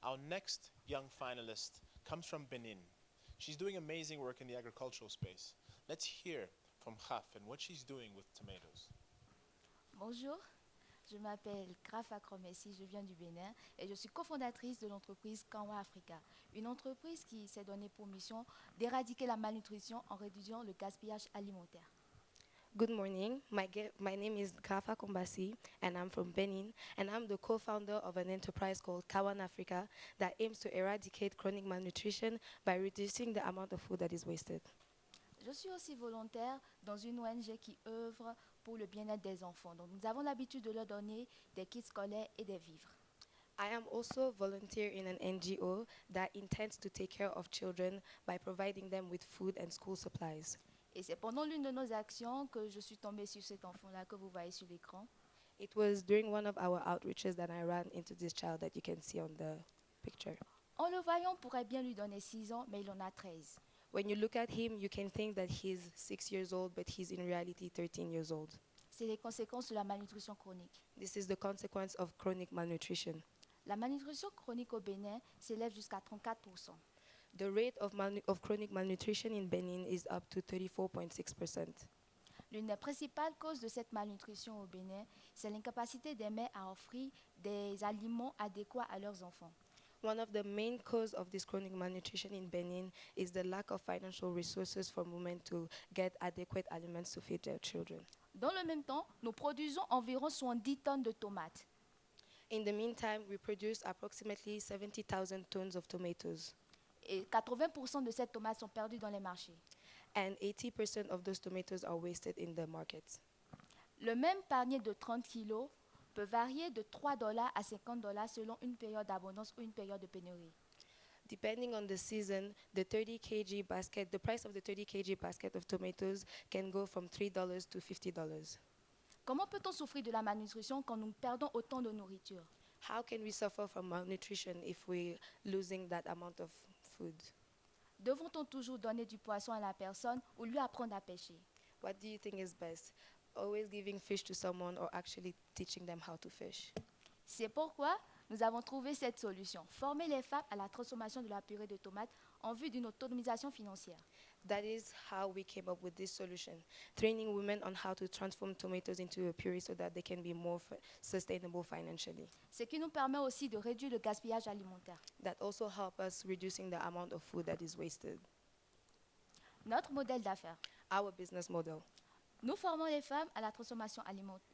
Our next young finalist comes from Benin. She's doing amazing work in the agricultural space. Let's hear from Khaf and what she's doing with tomatoes. Bonjour, je m'appelle Grafa Kromessi, je viens du Bénin et je suis cofondatrice de l'entreprise Kanwa Africa, une entreprise qui s'est donnée pour mission d'éradiquer la malnutrition en réduisant le gaspillage alimentaire. Good morning. My name is Kafa Kombasi, and I'm from Benin, and I'm the co-founder of an enterprise called Kawan Africa that aims to eradicate chronic malnutrition by reducing the amount of food that is wasted. Je suis aussi volontaire dans une ONG qui œuvre pour le bien-être des enfants. Donc nous avons l'habitude de leur donner des kits scolaires et des vivres. I am also a volunteer in an NGO that intends to take care of children by providing them with food and school supplies. Et c'est pendant l'une de nos actions que je suis tombée sur cet enfant-là que vous voyez sur l'écran. It was during one of our outreaches that I ran into this child that you can see on the picture. En le voyant, on pourrait bien lui donner 6 ans, mais il en a 13. When you look at him, you can think that he's 6 years old, but he's in reality 13 years old. C'est les conséquences de la malnutrition chronique. This is the consequence of chronic malnutrition. La malnutrition chronique au Bénin s'élève jusqu'à 34%. The rate of chronic malnutrition in Benin is up to 34.6%. L'une des principales causes de cette malnutrition au Bénin, c'est l'incapacité des mères à offrir des aliments adéquats à leurs enfants. One of the main causes of this chronic malnutrition in Benin is the lack of financial resources for women to get adequate aliments to feed their children. Dans le même temps, nous produisons environ 70 tonnes de tomates. In the meantime, we produce approximately 70,000 tons of tomatoes, Et 80% de ces tomates sont perdues dans les marchés. and 80% of those tomatoes are wasted in the markets. Le même panier de 30 kilos peut varier de 3 dollars à 50 dollars selon une période d'abondance ou une période de pénurie. Depending on the season, the 30 kg basket, the price of the 30 kg basket of tomatoes can go from $3 to $50. Comment peut-on souffrir de la malnutrition quand nous perdons autant de nourriture? How can we suffer from malnutrition if we're losing that amount of food? Devons-on toujours donner du poisson à la personne ou lui apprendre à pêcher? What do you think is best? Always giving fish to someone or actually teaching them how to fish? C'est pourquoi nous avons trouvé cette solution, former les femmes à la transformation de la purée de tomates en vue d'une autonomisation financière. That is how we came up with this solution, training women on how to transform tomatoes into a puree so that they can be more sustainable financially. Ce qui nous permet aussi de réduire le gaspillage alimentaire. That also help us reducing the amount of food that is wasted. Notre modèle d'affaires. Our business model. Nous formons les femmes à la transformation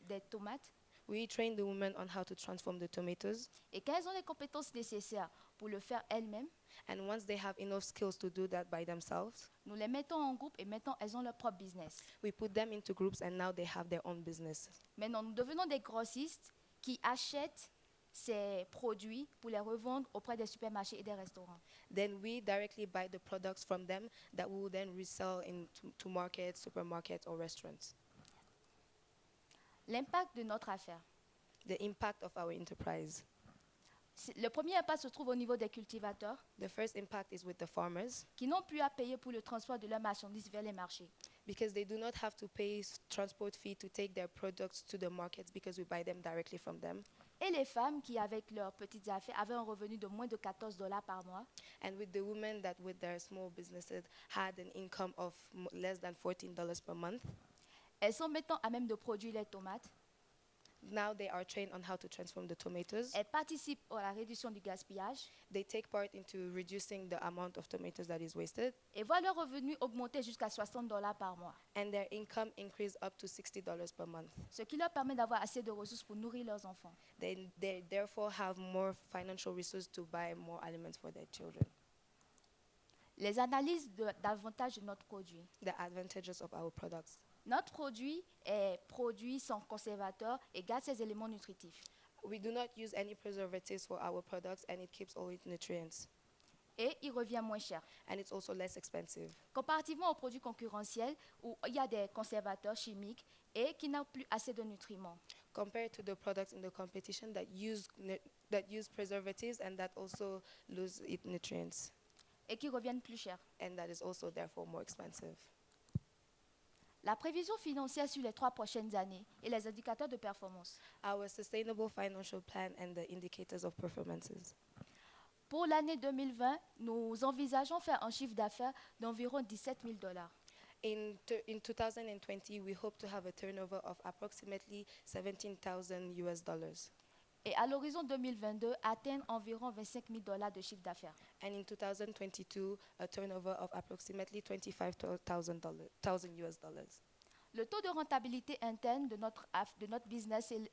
des tomates We train the women on how to transform the tomatoes, et qu'elles ont les compétences nécessaires pour le faire elles-mêmes. and once they have enough skills to do that by themselves, Nous les mettons en groupe et maintenant elles ont leur propre business. we put them into groups and now they have their own business. Maintenant, nous devenons des grossistes qui achètent ces produits pour les revendre auprès des supermarchés et des restaurants. Then we directly buy the products from them that we will then resell to markets, supermarkets, or restaurants. L'impact de notre affaire. The impact of our enterprise. Le premier impact se trouve au niveau des cultivateurs The first impact is with the farmers qui n'ont plus à payer pour le transport de leurs marchandises vers les marchés. because they do not have to pay transport fee to take their products to the markets because we buy them directly from them. Et les femmes qui, avec leurs petites affaires, avaient un revenu de moins de 14 dollars par mois, And with the women that with their small businesses had an income of less than $14 per month, elles sont maintenant à même de produire les tomates. now they are trained on how to transform the tomatoes. Elles participent à la réduction du gaspillage They take part into reducing the amount of tomatoes that is wasted, et voient leur revenu augmenter jusqu'à 60 dollars par mois, and their income increase up to $60 per month. ce qui leur permet d'avoir assez de ressources pour nourrir leurs enfants. They therefore have more financial resources to buy more aliments for their children. Les analyses d'avantages de notre produit. The advantages of our products. Notre produit est produit sans conservateur et garde ses éléments nutritifs. We do not use any preservatives for our products, and it keeps all its nutrients, Et il revient moins cher. and it's also less expensive. Comparativement aux produits concurrentiels où il y a des conservateurs chimiques et qui n'ont plus assez de nutriments. Compared to the products in the competition that use preservatives and that also lose its nutrients, Et qui reviennent plus cher. and that is also therefore more expensive. La prévision financière sur les 3 prochaines années et les indicateurs de performance. Our sustainable financial plan and the indicators of performances. Pour l'année 2020, nous envisageons faire un chiffre d'affaires d'environ 17 000 dollars. In 2020, we hope to have a turnover of approximately 17,000 US dollars. Et à l'horizon 2022, atteindre environ 25 000 dollars de chiffre d'affaires. And in 2022, a turnover of approximately 25,000 US dollars. Le taux de rentabilité interne de notre business est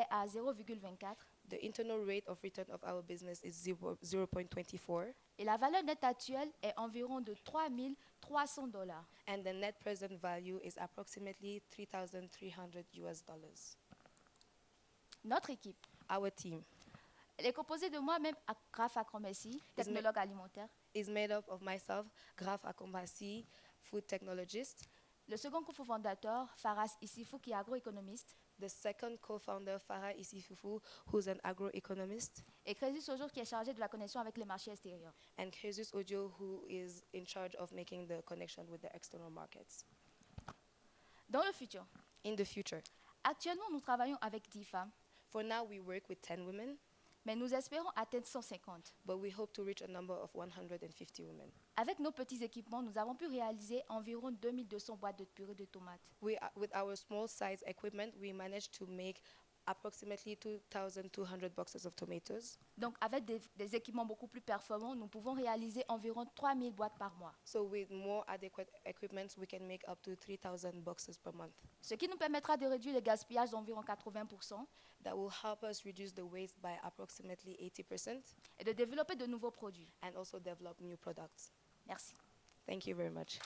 à 0,24 The internal rate of return of our business is 0.24, et la valeur nette actuelle est environ de 3 300 dollars. and the net present value is approximately 3,300 US dollars. Notre équipe, Our team elle est composée de moi-même, Graf Akromessi, technologue alimentaire. is made up of myself, Graf Akombasi, food technologist, Le second cofondateur, Faras Issifou, qui est agroéconomiste. the second co-founder, Farah Isifufu, who's an agroeconomist, Et Crésus Ojo, qui est chargé de la connexion avec les marchés extérieurs. and Jesus Ojo, who is in charge of making the connection with the external markets. Dans le futur, In the future, actuellement, nous travaillons avec 10 femmes, for now we work with 10 women, mais nous espérons atteindre 150. but we hope to reach a number of 150 women. Avec nos petits équipements, nous avons pu réaliser environ 2200 boîtes de purée de tomates. With our small size equipment, we managed to make approximately 2,200 boxes of tomatoes. Donc, avec des équipements beaucoup plus performants, nous pouvons réaliser environ 3000 boîtes par mois, So with more adequate equipment, we can make up to 3,000 boxes per month. ce qui nous permettra de réduire le gaspillage d'environ 80% That will help us reduce the waste by approximately 80% et de développer de nouveaux produits. and also develop new products. Merci. Thank you very much.